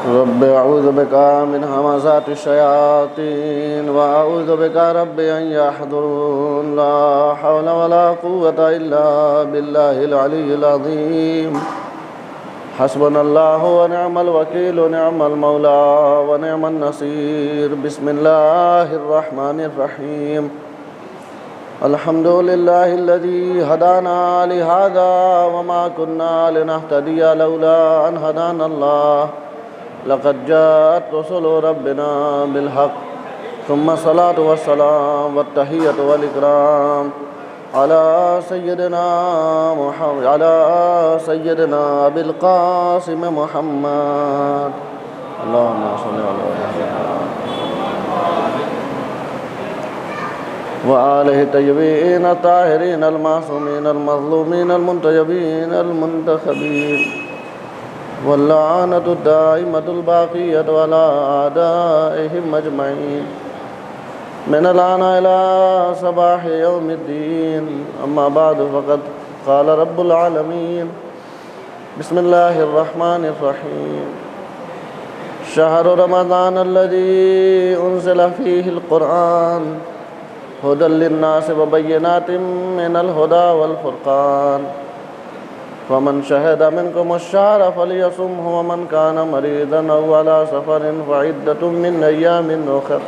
رب أعوذ بك من همزات الشياطين وأعوذ بك رب أن يحضرون. لا حول ولا قوة إلا بالله العلي العظيم. حسبنا الله ونعم الوكيل، نعم المولى ونعم النصير. بسم الله الرحمن الرحيم. الحمد لله الذي هدانا لهذا وما كنا لنهتدي لولا أن هدانا الله. لقد جاءت رسل ربنا بالحق، ثم الصلاة والسلام والتحية والإكرام على سيدنا أبي القاسم محمد. اللهم صل على وآله الطيبين الطاهرين المعصومين المظلومين المنتجبين المنتخبين، واللعنة الدائمة الباقية على أعدائهم أجمعين من الآن إلى صباح يوم الدين. أما بعد، فقد قال رب العالمين: بسم الله الرحمن الرحيم. شهر رمضان الذي أنزل فيه القرآن هدى للناس وبينات من الهدى والفرقان، فمن شهد منكم الشهر فليصمه، ومن كان مريضا أو على سفر فعدة من أيام أخر.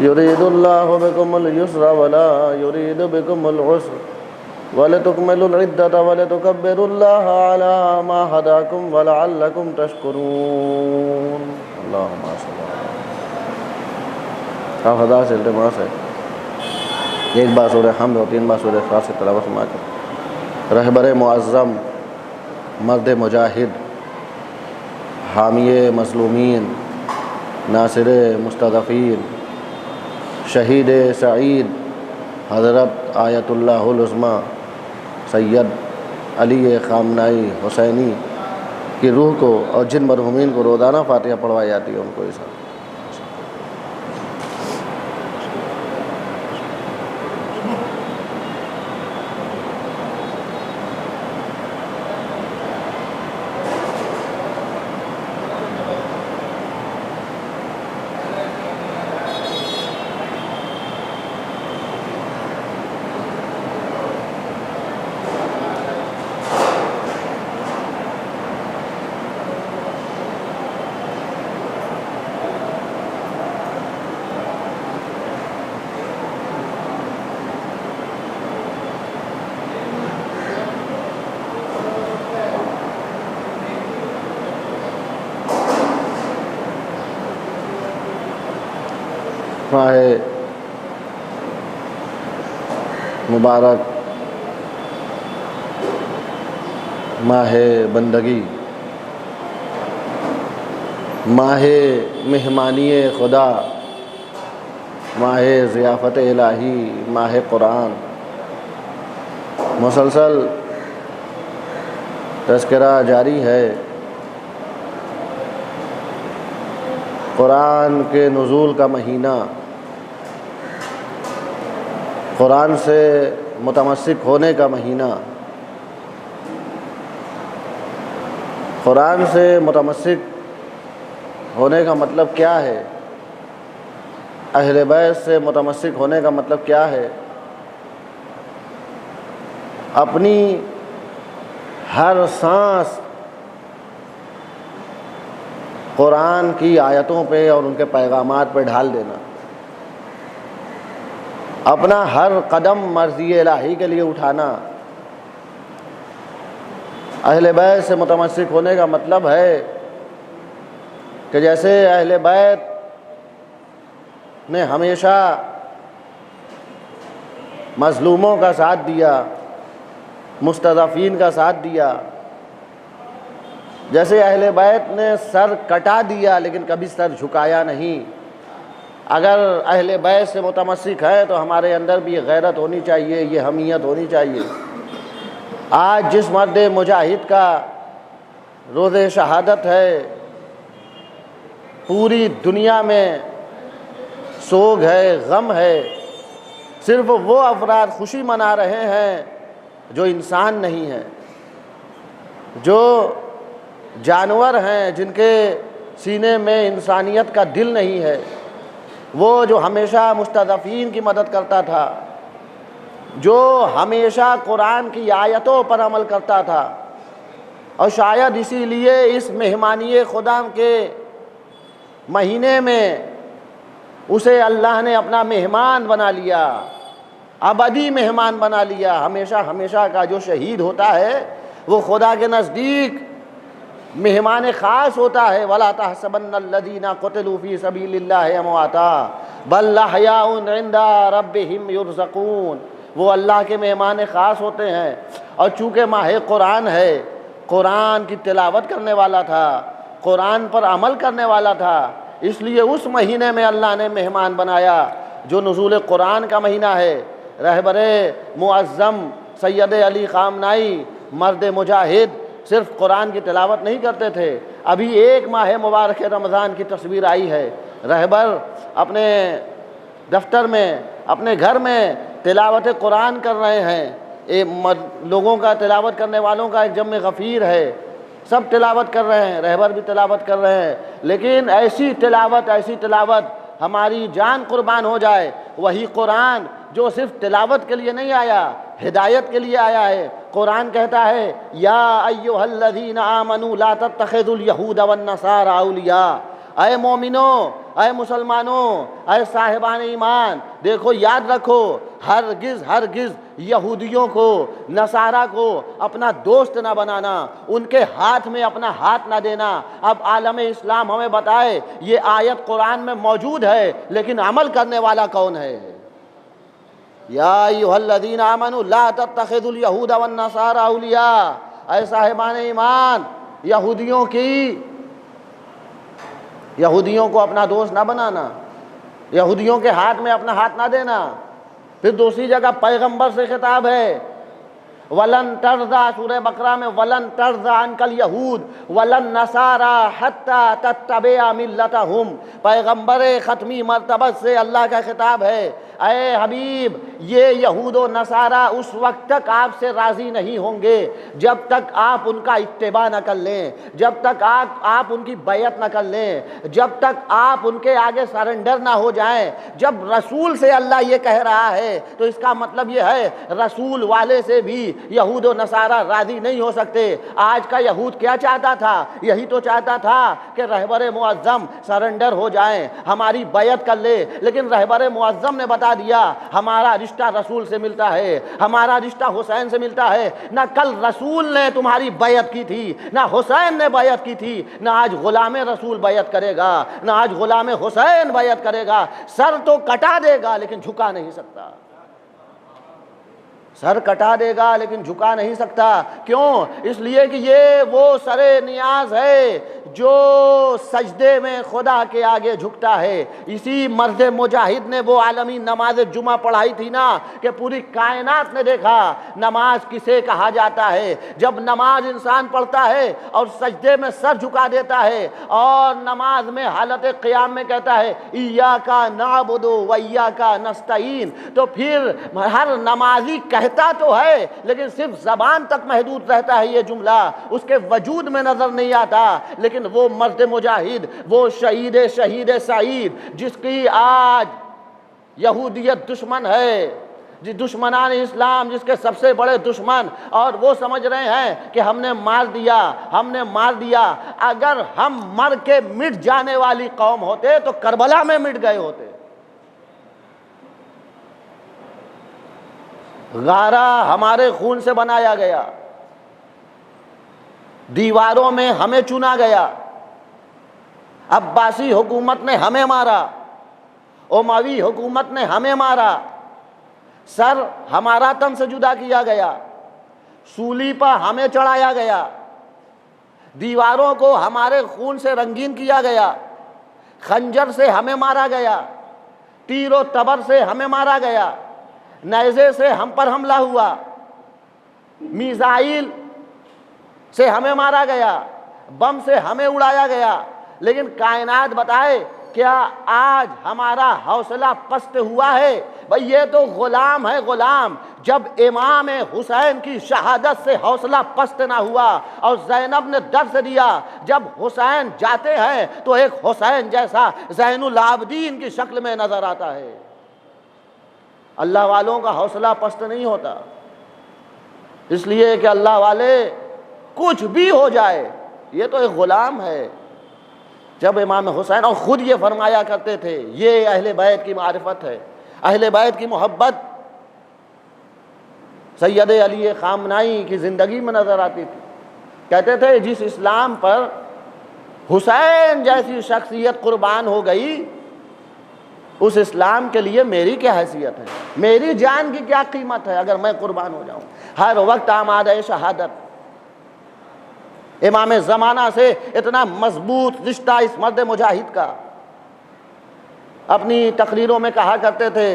يريد الله بكم اليسر ولا يريد بكم العسر، ولتكملوا العدة ولتكبروا الله على ما هداكم ولعلكم تشكرون. اللهم صل على خدا سے التماس ہے ایک بار سورہ حمد اور 3 بار سورہ اخلاص کی تلاوت فرما کر رہبر معظم، مرد مجاہد، حامی مظلومین، ناصر مستضعفین، شہید سعید حضرت آیت اللہ العظمیٰ سید علی خامنائی حسینی کی روح کو اور جن مرحومین کو روزانہ فاتحہ پڑھوائی جاتی ہے ان کو اس ماہ مبارک، ماہ بندگی، ماہ مہمانی خدا، ماہ ضیافت الہی، ماہ قرآن، مسلسل تذکرہ جاری ہے قرآن کے نزول کا مہینہ، قرآن سے متمسک ہونے کا مہینہ۔ قرآن سے متمسک ہونے کا مطلب کیا ہے؟ اہل بیت سے متمسک ہونے کا مطلب کیا ہے؟ اپنی ہر سانس قرآن کی آیتوں پہ اور ان کے پیغامات پہ ڈھال دینا، اپنا ہر قدم مرضی الہی کے لیے اٹھانا۔ اہل بیت سے متمسک ہونے کا مطلب ہے کہ جیسے اہل بیت نے ہمیشہ مظلوموں کا ساتھ دیا، مستضعفین کا ساتھ دیا، جیسے اہل بیت نے سر کٹا دیا لیکن کبھی سر جھکایا نہیں۔ اگر اہل بیت سے متمسک ہے تو ہمارے اندر بھی یہ غیرت ہونی چاہیے، یہ حمیت ہونی چاہیے۔ آج جس مرد مجاہد کا روز شہادت ہے، پوری دنیا میں سوگ ہے، غم ہے، صرف وہ افراد خوشی منا رہے ہیں جو انسان نہیں ہیں، جو جانور ہیں جن کے سینے میں انسانیت کا دل نہیں ہے، وہ جو ہمیشہ مستضعفین کی مدد کرتا تھا، جو ہمیشہ قرآن کی آیتوں پر عمل کرتا تھا، اور شاید اسی لیے اس مہمانی خدا کے مہینے میں اسے اللہ نے اپنا مہمان بنا لیا، ابدی مہمان بنا لیا۔ ہمیشہ ہمیشہ کا جو شہید ہوتا ہے وہ خدا کے نزدیک مہمان خاص ہوتا ہے۔ وَلَا تَحْسَبَنَّ الَّذِينَ قُتِلُوا فِي سَبِيلِ اللَّهِ أَمْوَاتًا بَلْ أَحْيَاءٌ عِندَ رَبِّهِمْ يُرْزَقُونَ، وہ اللہ کے مہمان خاص ہوتے ہیں۔ اور چونکہ ماہ قرآن ہے، قرآن کی تلاوت کرنے والا تھا، قرآن پر عمل کرنے والا تھا، اس لیے اس مہینے میں اللہ نے مہمان بنایا جو نزول قرآن کا مہینہ ہے۔ رہبر معظم سید علی خامنائی مرد مجاہد صرف قرآن کی تلاوت نہیں کرتے تھے، ابھی ایک ماہ مبارک رمضان کی تصویر آئی ہے، رہبر اپنے دفتر میں، اپنے گھر میں تلاوت قرآن کر رہے ہیں، لوگوں کا تلاوت کرنے والوں کا ایک جمع غفیر ہے، سب تلاوت کر رہے ہیں، رہبر بھی تلاوت کر رہے ہیں، لیکن ایسی تلاوت ہماری جان قربان ہو جائے۔ وہی قرآن جو صرف تلاوت کے لیے نہیں آیا، ہدایت کے لیے آیا ہے۔ قرآن کہتا ہے یا ایھا الذین آمنوا لا تتخذوا اليہود والنصارى اولیاء، اے مومنوں، اے مسلمانوں، اے صاحبان ایمان، دیکھو یاد رکھو، ہرگز یہودیوں کو، نصارہ کو اپنا دوست نہ بنانا، ان کے ہاتھ میں اپنا ہاتھ نہ دینا۔ اب عالم اسلام ہمیں بتائے یہ آیت قرآن میں موجود ہے، لیکن عمل کرنے والا کون ہے؟ یا ایھا الذین آمنوا لا تتخذوا اليہود والنصارى اولیاء، اے صاحبان ایمان، یہودیوں کو اپنا دوست نہ بنانا، یہودیوں کے ہاتھ میں اپنا ہاتھ نہ دینا۔ پھر دوسری جگہ پیغمبر سے خطاب ہے، وَلَن تَرْضَىٰ، سورہ بقرہ میں وَلَن تَرْضَىٰ عَنْكَ الْيَهُودُ وَلَا النَّصَارَىٰ حَتَّىٰ تَتَّبِعَ مِلَّتَهُمْ۔ پیغمبر ختمی مرتبت سے اللہ کا خطاب ہے، اے حبیب، یہ یہود و نصارہ اس وقت تک آپ سے راضی نہیں ہوں گے جب تک آپ ان کا اتباع نہ کر لیں، جب تک آپ ان کی بیعت نہ کر لیں، جب تک آپ ان کے آگے سرنڈر نہ ہو جائیں۔ جب رسول سے اللہ یہ کہہ رہا ہے تو اس کا مطلب یہ ہے رسول والے سے بھی یہود و نصارہ راضی نہیں ہو سکتے۔ آج کا یہود کیا چاہتا تھا؟ یہی تو چاہتا تھا کہ رہبر معظم سرنڈر ہو جائیں، ہماری بیعت کر لے، لیکن رہبر معظم نے بتا دیا ہمارا رشتہ رسول سے ملتا ہے، ہمارا رشتہ حسین سے ملتا ہے۔ نہ کل رسول نے تمہاری بیعت کی تھی، نہ حسین نے بیعت کی تھی، نہ آج غلام رسول بیعت کرے گا، نہ آج غلام حسین بیعت کرے گا۔ سر تو کٹا دے گا لیکن جھکا نہیں سکتا، سر کٹا دے گا لیکن جھکا نہیں سکتا۔ کیوں؟ اس لیے کہ یہ وہ سر نیاز ہے جو سجدے میں خدا کے آگے جھکتا ہے۔ اسی مرد مجاہد نے وہ عالمی نماز جمعہ پڑھائی تھی نا کہ پوری کائنات نے دیکھا نماز کسے کہا جاتا ہے۔ جب نماز انسان پڑھتا ہے اور سجدے میں سر جھکا دیتا ہے اور نماز میں حالت قیام میں کہتا ہے ایاک نعبد و ایاک نستعین، تو پھر ہر نمازی کہتا تو ہے لیکن صرف زبان تک محدود رہتا ہے یہ جملہ، اس کے وجود میں نظر نہیں آتا۔ لیکن وہ مرد مجاہد، وہ شہید سعید جس کی آج یہودیت دشمن ہے، دشمنان اسلام جس کے سب سے بڑے دشمن، اور وہ سمجھ رہے ہیں کہ ہم نے مار دیا۔ اگر ہم مر کے مٹ جانے والی قوم ہوتے تو کربلا میں مٹ گئے ہوتے۔ غارہ ہمارے خون سے بنایا گیا، دیواروں میں ہمیں چنا گیا، عباسی حکومت نے ہمیں مارا، اموی حکومت نے ہمیں مارا، سر ہمارا تن سے جدا کیا گیا، سولی پر ہمیں چڑھایا گیا، دیواروں کو ہمارے خون سے رنگین کیا گیا، خنجر سے ہمیں مارا گیا، تیر و تبر سے ہمیں مارا گیا، نیزے سے ہم پر حملہ ہوا، میزائل سے ہمیں مارا گیا، بم سے ہمیں اڑایا گیا۔ لیکن کائنات بتائے کیا آج ہمارا حوصلہ پست ہوا ہے؟ بھئی یہ تو غلام ہے، غلام. جب امام حسین کی شہادت سے حوصلہ پست نہ ہوا اور زینب نے درس دیا، جب حسین جاتے ہیں تو ایک حسین جیسا زین العابدین کی شکل میں نظر آتا ہے. اللہ والوں کا حوصلہ پست نہیں ہوتا، اس لیے کہ اللہ والے کچھ بھی ہو جائے، یہ تو ایک غلام ہے. جب امام حسین، اور خود یہ فرمایا کرتے تھے، یہ اہل بیت کی معرفت ہے، اہل بیت کی محبت سید علی خامنائی کی زندگی میں نظر آتی تھی. کہتے تھے جس اسلام پر حسین جیسی شخصیت قربان ہو گئی، اس اسلام کے لیے میری کیا حیثیت ہے، میری جان کی کیا قیمت ہے اگر میں قربان ہو جاؤں. ہر وقت آمادہ شہادت. امام زمانہ سے اتنا مضبوط رشتہ اس مرد مجاہد کا. اپنی تقریروں میں کہا کرتے تھے،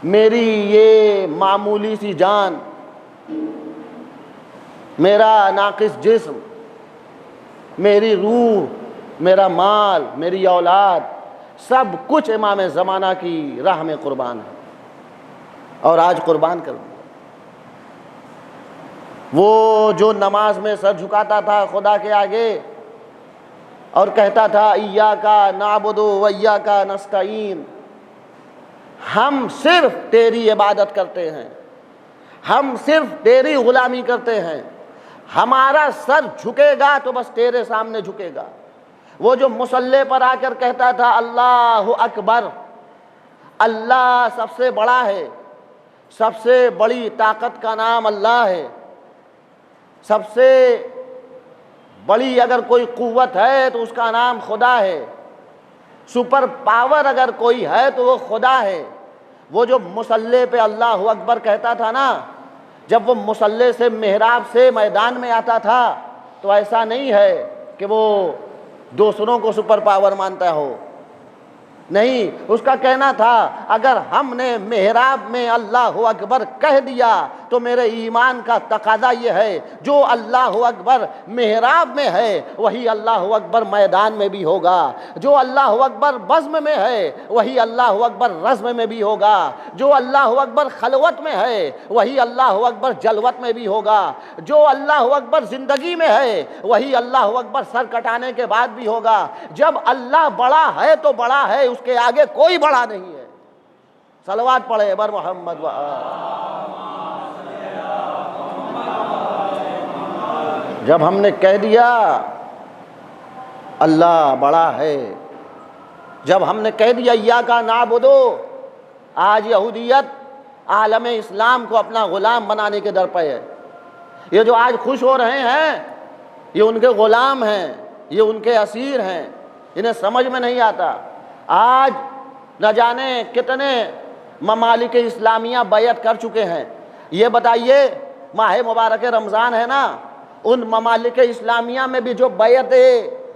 میری یہ معمولی سی جان، میرا ناقص جسم، میری روح، میرا مال، میری اولاد، سب کچھ امام زمانہ کی راہ میں قربان ہے، اور آج قربان کر دیا. وہ جو نماز میں سر جھکاتا تھا خدا کے آگے اور کہتا تھا ایاک نعبد و ایاک نستعین، ہم صرف تیری عبادت کرتے ہیں، ہم صرف تیری غلامی کرتے ہیں، ہمارا سر جھکے گا تو بس تیرے سامنے جھکے گا. وہ جو مصلی پر آ کر کہتا تھا اللہ اکبر، اللہ سب سے بڑا ہے، سب سے بڑی طاقت کا نام اللہ ہے، سب سے بڑی اگر کوئی قوت ہے تو اس کا نام خدا ہے، سپر پاور اگر کوئی ہے تو وہ خدا ہے. وہ جو مصلی پہ اللہ اکبر کہتا تھا نا، جب وہ مصلی سے محراب سے میدان میں آتا تھا تو ایسا نہیں ہے کہ وہ دوسروں کو سپر پاور مانتا ہو، نہیں، اس کا کہنا تھا اگر ہم نے محراب میں اللہ اکبر کہہ دیا تو میرے ایمان کا تقاضا یہ ہے جو اللہ اکبر محراب میں ہے وہی اللہ اکبر میدان میں بھی ہوگا، جو اللہ اکبر بزم میں ہے وہی اللہ اکبر رزم میں بھی ہوگا، جو اللہ اکبر خلوت میں ہے وہی اللہ اکبر جلوت میں بھی ہوگا، جو اللہ اکبر زندگی میں ہے وہی اللہ اکبر سر کٹانے کے بعد بھی ہوگا. جب اللہ بڑا ہے تو بڑا ہے، اس کے آگے کوئی بڑا نہیں ہے. صلوات پڑھے بر محمد و جب ہم نے کہہ دیا اللہ بڑا ہے، جب ہم نے کہہ دیا ایاک نعبد، آج یہودیت عالم اسلام کو اپنا غلام بنانے کے در پہ ہے. یہ جو آج خوش ہو رہے ہیں یہ ان کے غلام ہیں، یہ ان کے اسیر ہیں، انہیں سمجھ میں نہیں آتا. آج نہ جانے کتنے ممالک اسلامیہ بیعت کر چکے ہیں. یہ بتائیے ماہ مبارک رمضان ہے نا، ان ممالک اسلامیہ میں بھی جو بیعت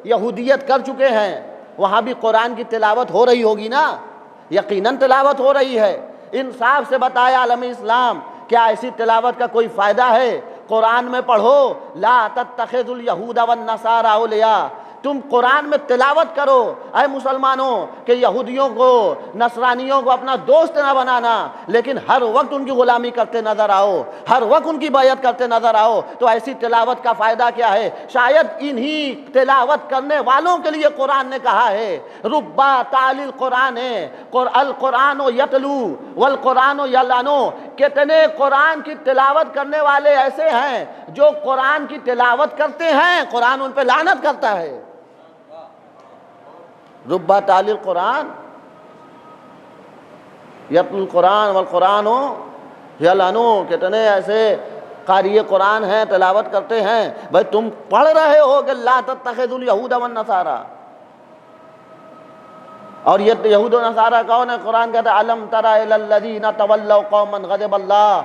یہودیت کر چکے ہیں وہاں بھی قرآن کی تلاوت ہو رہی ہوگی نا؟ یقیناً تلاوت ہو رہی ہے. انصاف سے بتایا عالم اسلام، کیا ایسی تلاوت کا کوئی فائدہ ہے؟ قرآن میں پڑھو لا تتخذوا اليہود والنصارى اولیاء، تم قرآن میں تلاوت کرو اے مسلمانوں کہ یہودیوں کو نصرانیوں کو اپنا دوست نہ بنانا، لیکن ہر وقت ان کی غلامی کرتے نظر آؤ، ہر وقت ان کی بیعت کرتے نظر آؤ، تو ایسی تلاوت کا فائدہ کیا ہے؟ شاید انہی تلاوت کرنے والوں کے لیے قرآن نے کہا ہے ربا تعلی القرآن القرآن یتلو والقرآن یلعنو، کتنے قرآن کی تلاوت کرنے والے ایسے ہیں جو قرآن کی تلاوت کرتے ہیں قرآن ان پہ لعنت کرتا ہے. ربا تعلی القرآن یتلو القرآن والقرآن یلعنو، کتنے ایسے قاری قرآن ہیں تلاوت کرتے ہیں. بھائی تم پڑھ رہے ہو کہ لا تتخذوا الیہود والنصارى، اور یہ یہود و نصارہ کون ہے؟ قرآن کہتا ہے الم تر الی الذین تولوا قوما غضب اللہ،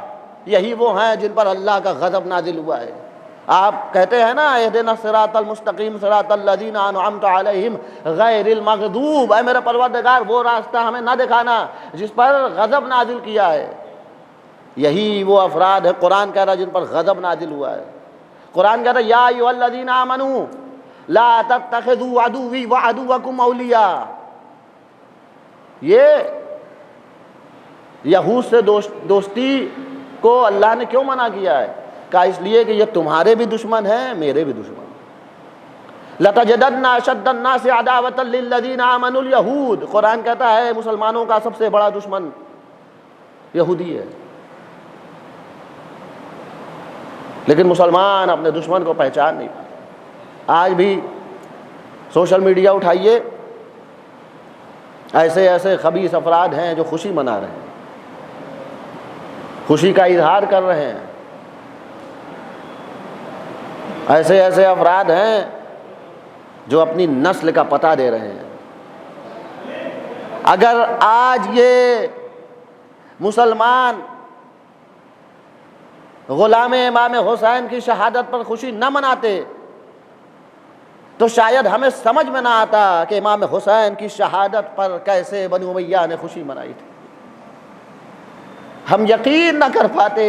یہی وہ ہیں جن پر اللہ کا غضب نازل ہوا ہے. آپ کہتے ہیں نا اہدنا الصراط المستقیم صراط الذین انعمت علیہم غیر المغضوب، اے میرے پروردگار وہ راستہ ہمیں نہ دکھانا جس پر غضب نازل کیا ہے. یہی وہ افراد ہے قرآن کہہ رہا جن پر غضب نازل ہوا ہے. قرآن کہتا ہے یا ایھا الذین آمنوا لا تتخذوا عدوی وعدوکم اولیاء. یہ یہود سے دوستی کو اللہ نے کیوں منع کیا ہے؟ کہا اس لیے کہ یہ تمہارے بھی دشمن ہیں، میرے بھی دشمن ہیں. لَتَجِدَنَّ أَشَدَّ النَّاسِ عَدَاوَةً لِلَّذِينَ آمَنُوا الْيَهُودُ. قرآن کہتا ہے مسلمانوں کا سب سے بڑا دشمن یہودی ہے. لیکن مسلمان اپنے دشمن کو پہچان نہیں پاتے. آج بھی سوشل میڈیا اٹھائیے، ایسے ایسے خبیث افراد ہیں جو خوشی منا رہے ہیں، خوشی کا اظہار کر رہے ہیں. ایسے ایسے افراد ہیں جو اپنی نسل کا پتہ دے رہے ہیں. اگر آج یہ مسلمان غلام امام حسین کی شہادت پر خوشی نہ مناتے تو شاید ہمیں سمجھ میں نہ آتا کہ امام حسین کی شہادت پر کیسے بنو امیہ نے خوشی منائی تھی. ہم یقین نہ کر پاتے.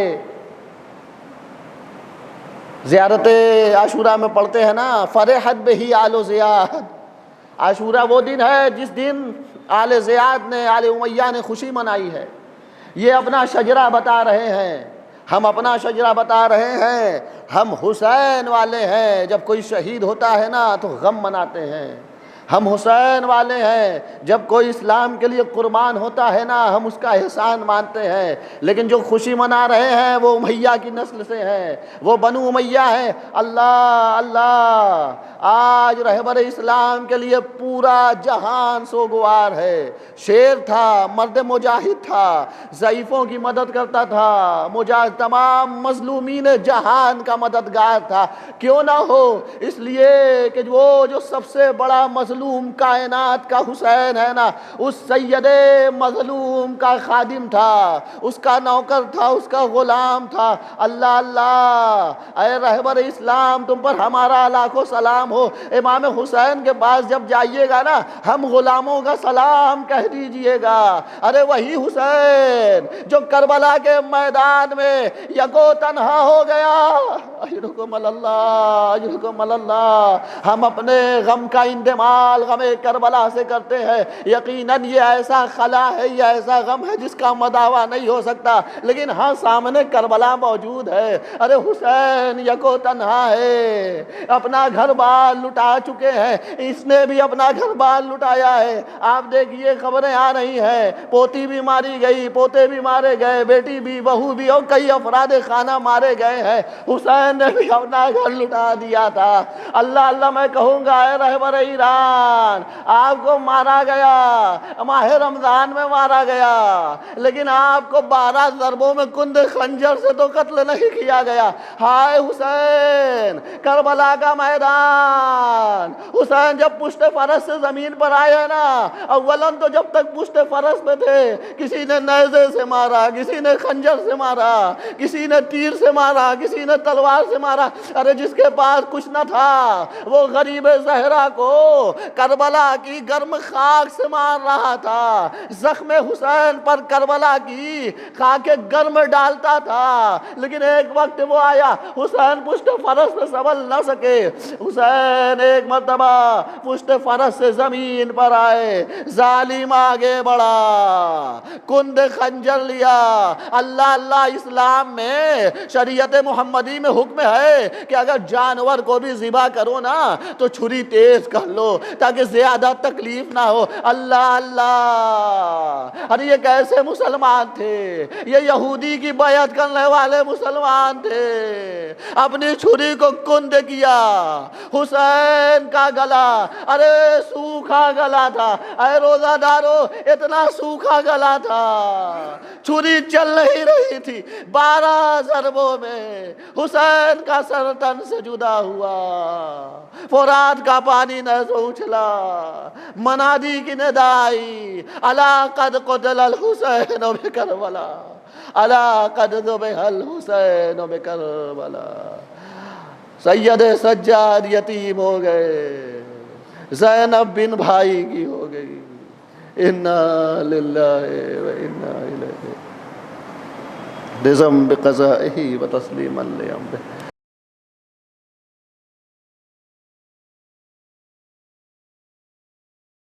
زیارت عاشورہ میں پڑھتے ہیں نا، فرحت بہی آل زیاد. عاشورہ وہ دن ہے جس دن آل زیاد نے، آل امیہ نے خوشی منائی ہے. یہ اپنا شجرہ بتا رہے ہیں، ہم اپنا شجرہ بتا رہے ہیں. ہم حسین والے ہیں، جب کوئی شہید ہوتا ہے نا تو غم مناتے ہیں. ہم حسین والے ہیں، جب کوئی اسلام کے لیے قربان ہوتا ہے نا ہم اس کا احسان مانتے ہیں. لیکن جو خوشی منا رہے ہیں وہ امیہ کی نسل سے ہیں، وہ بنو امیہ ہیں. اللہ اللہ، آج رہبر اسلام کے لیے پورا جہان سوگوار ہے. شیر تھا، مرد مجاہد تھا، ضعیفوں کی مدد کرتا تھا، مجاہد تمام مظلومین جہان کا مددگار تھا. کیوں نہ ہو؟ اس لیے کہ وہ جو سب سے بڑا مظلوم کائنات کا حسین ہے نا، اس سید مظلوم کا خادم تھا، اس کا نوکر تھا، اس کا غلام تھا. اللہ اللہ، اے رہبر اسلام تم پر ہمارا لاکھوں سلام ہو. امام حسین کے پاس جب جائیے گا نا ہم غلاموں کا سلام کہہ دیجئے گا. ارے وہی حسین جو کربلا کے میدان میں یکو تنہا ہو گیا. اجرکم اللہ، اجرکم اللہ. ہم اپنے غم کا اندمال غم کربلا سے کرتے ہیں. یقیناً یہ ایسا خلا ہے، یہ ایسا غم ہے جس کا مداوع نہیں ہو سکتا، لیکن ہاں سامنے کربلا موجود ہے. ارے حسین یکو تنہا ہے، اپنا گھر بار لٹا چکے ہیں، اس نے بھی اپنا گھر بار لٹایا ہے. آپ دیکھیے خبریں آ رہی ہیں، پوتی بھی ماری گئی، پوتے بھی مارے گئے، بیٹی بھی، بہو بھی، اور کئی افراد خانہ مارے گئے ہیں. حسین نے بھی اپنا گھر لٹا دیا تھا. اللہ اللہ، میں کہوں گا اے رہبر ایران، آپ کو مارا گیا، ماہ رمضان میں مارا گیا، لیکن آپ کو 12 ضربوں میں کند خنجر سے تو قتل نہیں کیا گیا. ہائے حسین، کربلا کا میدان. حسین جب پشت فرس سے زمین پر آئے نا، اولاً تو جب تک پشت فرس پہ تھے کسی نے نیزے سے مارا، کسی نے خنجر سے مارا، کسی نے تیر سے مارا، کسی نے تلوار سے مارا. ارے جس کے پاس کچھ نہ تھا وہ غریب زہرا کو کربلا کی گرم خاک سے مار رہا تھا. زخم حسین پر کربلا کی خاک گرم ڈالتا تھا. لیکن ایک وقت وہ آیا، حسین پشت فرس پہ سنبھل نہ سکے. حسین ایک مرتبہ پشت فرس سے زمین پر آئے، ظالم آگے بڑھا، کند خنجر لیا. اللہ اللہ، اسلام میں شریعت محمدی میں حکم ہے کہ اگر جانور کو بھی ذبح کرو نا تو چھری تیز کر لو تاکہ زیادہ تکلیف نہ ہو. اللہ اللہ، ارے یہ کیسے مسلمان تھے؟ یہ یہودی کی بیعت کرنے والے مسلمان تھے. اپنی چھری کو کند کیا. حسین کا گلا، ارے سوکھا گلا تھا. اے روزہ دارو، اتنا سوکھا گلا تھا، چھری چل نہیں رہی تھی. 12 ضربوں میں حسین کا سر تن سے جدا ہوا. فرات کا پانی نہ اچھلا. منادی کی ندائی، الا قد قتل الحسین بکربلا، الا قد ذبح الحسین بکربلا. سید سجاد یتیم ہو گئے، زینب بن بھائی کی ہو گئی. انا للہ و انا الیہ، رضا بقضائہ و تسلیما لامرہ.